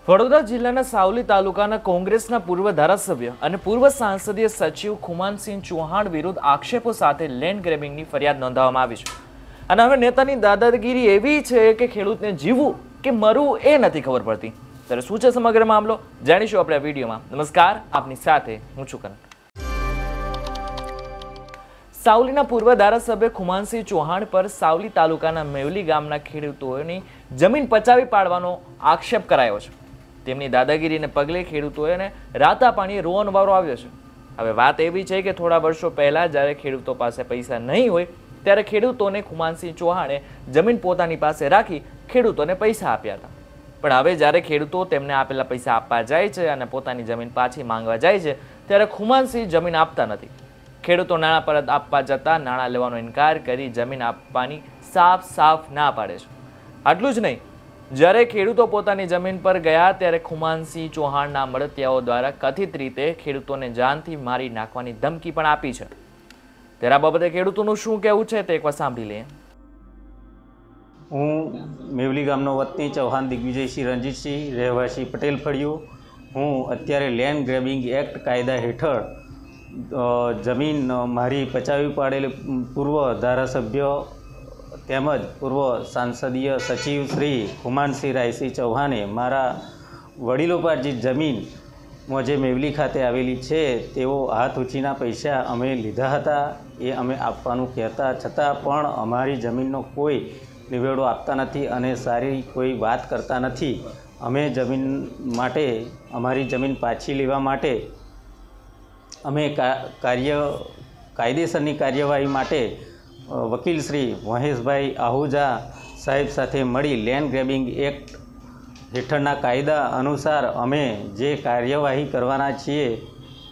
વડોદરા જિલ્લાના સાવલી તાલુકાના કોંગ્રેસના પૂર્વ ધારાસભ્ય અને પૂર્વ સાંસદીય સચિવ ખુમાનસિંહ ચૌહાણ વિરુદ્ધ આક્ષેપો સાથે લેન્ડ ગ્રેબિંગની ફરિયાદ નોંધાવવામાં આવી છે. અને હવે નેતાની દાદાગીરી એવી છે કે ખેડૂતને જીવવું કે મરવું એ નથી ખબર પડતી. ત્યારે શું છે સમગ્ર મામલો જાણીશું આપણે આ વિડીયોમાં. નમસ્કાર, આપની સાથે હું છું કરણ. સાવલીના પૂર્વ ધારાસભ્ય ખુમાનસિંહ ચૌહાણ પર સાવલી તાલુકાના મેવલી ગામના ખેડૂતોની જમીન પચાવી પાડવાનો આક્ષેપ કરાયો છે. તેમની દાદાગીરીને પગલે ખેડૂતોને રાતા પાણીએ રોવાનો વારો આવ્યો છે. હવે વાત એવી છે કે થોડા વર્ષો પહેલા જ્યારે ખેડૂતો પાસે પૈસા નહીં હોય ત્યારે ખેડૂતોને ખુમાનસિંહ ચૌહાણે જમીન પોતાની પાસે રાખી ખેડૂતોને પૈસા આપ્યા હતા. પણ હવે જ્યારે ખેડૂતો તેમને આપેલા પૈસા આપવા જાય છે અને પોતાની જમીન પાછી માંગવા જાય છે ત્યારે ખુમાનસિંહ જમીન આપતા નથી. ખેડૂતો નાણાં પરત આપવા જતાં નાણાં લેવાનો ઇનકાર કરી જમીન આપવાની સાફ ના પાડે છે. આટલું જ નહીં, જ્યારે ખેડૂતો પોતાની જમીન પર ગયા ત્યારે ખુમાનસિંહ ચૌહાણના મળતિયાઓ દ્વારા કથિત રીતે ખેડૂતોને જાનથી મારી નાખવાની ધમકી પણ આપી છે. ત્યારે આ બાબતે ખેડૂતોનું શું કહેવું છે તે એકવાર સાંભળી લઈએ. હું મેવલી ગામનો વતની ચૌહાણ દિગ્વિજયસિંહ રણજીતસિંહ, રહેવાસી પટેલ ફળિયું. હું અત્યારે લેન્ડ ગ્રેબિંગ એક્ટ કાયદા હેઠળ જમીન મારી પચાવી પાડેલી પૂર્વ ધારાસભ્ય તેમજ પૂર્વ સાંસદીય સચિવ શ્રી ખુમાનસિંહ રાયસિંહ ચૌહાણે મારા વડીલોપાર્જિત જમીન જે મેવલી ખાતે આવેલી છે તેઓ હાથ ઉછીના પૈસા અમે લીધા હતા. એ અમે આપવાનું કહેતા છતાં પણ અમારી જમીનનો કોઈ નિવેડો આપતા નથી અને સારી કોઈ વાત કરતા નથી. અમે જમીન માટે અમારી જમીન પાછી લેવા માટે અમે કાયદેસરની કાર્યવાહી માટે વકીલ શ્રી મહેશભાઈ આહુજા સાહેબ સાથે મળી લેન્ડ ગ્રેબિંગ એક્ટ હેઠળના કાયદા અનુસાર અમે જે કાર્યવાહી કરવાના છીએ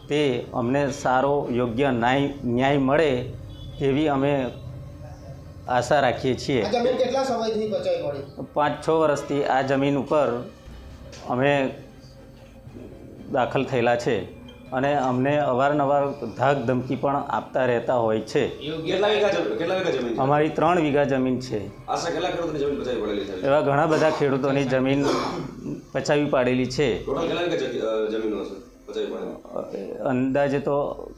તે અમને સારો યોગ્ય ન્યાય મળે તેવી અમે આશા રાખીએ છીએ. 5-6 વર્ષથી આ જમીન ઉપર અમે દાખલ થયેલા છે અને અમને અવારનવાર ધાક ધમકી પણ આપતા રહેતા હોય છે. અમારી 3 વીઘા જમીન છે. એવા ઘણા બધા ખેડૂતોની જમીન પચાવી પાડેલી છે. અંદાજે તો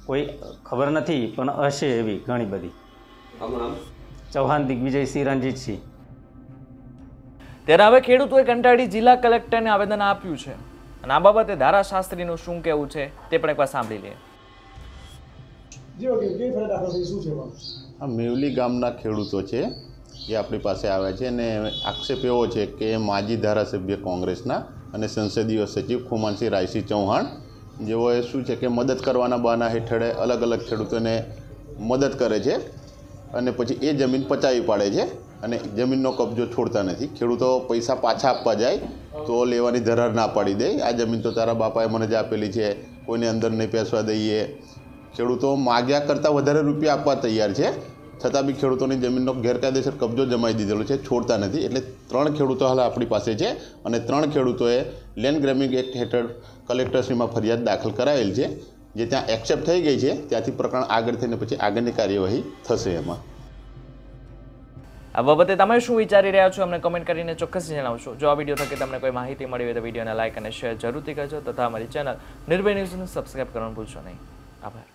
કોઈ ખબર નથી પણ હશે એવી ઘણી બધી. ચૌહાણ દિગ્વિજયસિંહ રણજીતસિંહ. ત્યારે હવે ખેડૂતોએ કંટાળી જિલ્લા કલેક્ટરને આવેદન આપ્યું છે અને આ બાબતે ધારાશાસ્ત્રીનું શું કહેવું છે તે પણ એકવાર સાંભળી લઈએ. આ મેવલી ગામના ખેડૂતો છે જે આપણી પાસે આવ્યા છે અને આક્ષેપ એવો છે કે માજી ધારાસભ્ય કોંગ્રેસના અને સંસદીય સચિવ ખુમાનસિંહ રાયસિંહ ચૌહાણ જેઓએ શું છે કે મદદ કરવાના બહાના હેઠળ અલગ અલગ ખેડૂતોને મદદ કરે છે અને પછી એ જમીન પચાવી પાડે છે અને જમીનનો કબજો છોડતા નથી. ખેડૂતો પૈસા પાછા આપવા જાય તો લેવાની ધરાર ના પાડી દે. આ જમીન તો તારા બાપાએ મને જ આપેલી છે, કોઈને અંદર નહીં પેસવા દઈએ. ખેડૂતો માગ્યા કરતાં વધારે રૂપિયા આપવા તૈયાર છે છતાં બી ખેડૂતોની જમીનનો ગેરકાયદેસર કબજો જમાઈ દીધેલો છે, છોડતા નથી. એટલે 3 ખેડૂતો હાલ આપણી પાસે છે અને 3 ખેડૂતોએ લેન્ડ ગ્રેબિંગ એક્ટ હેઠળ કલેક્ટરશ્રીમાં ફરિયાદ દાખલ કરાવેલ છે, જે ત્યાં એક્સેપ્ટ થઈ ગઈ છે. ત્યાંથી પ્રકરણ આગળ થઈને પછી આગળની કાર્યવાહી થશે. એમાં આ બાબતે તમે શું વિચારી રહ્યા છો અમને કમેન્ટ કરીને ચોક્કસ જણાવશો. જો આ વિડીયો થકી તમને કોઈ માહિતી મળી હોય તો વિડીયોને લાઇક અને શેર જરૂરથી કરજો તથા અમારી ચેનલ નિર્ભય ન્યૂઝને સબસ્ક્રાઈબ કરવાનું ભૂલશો નહીં. આભાર.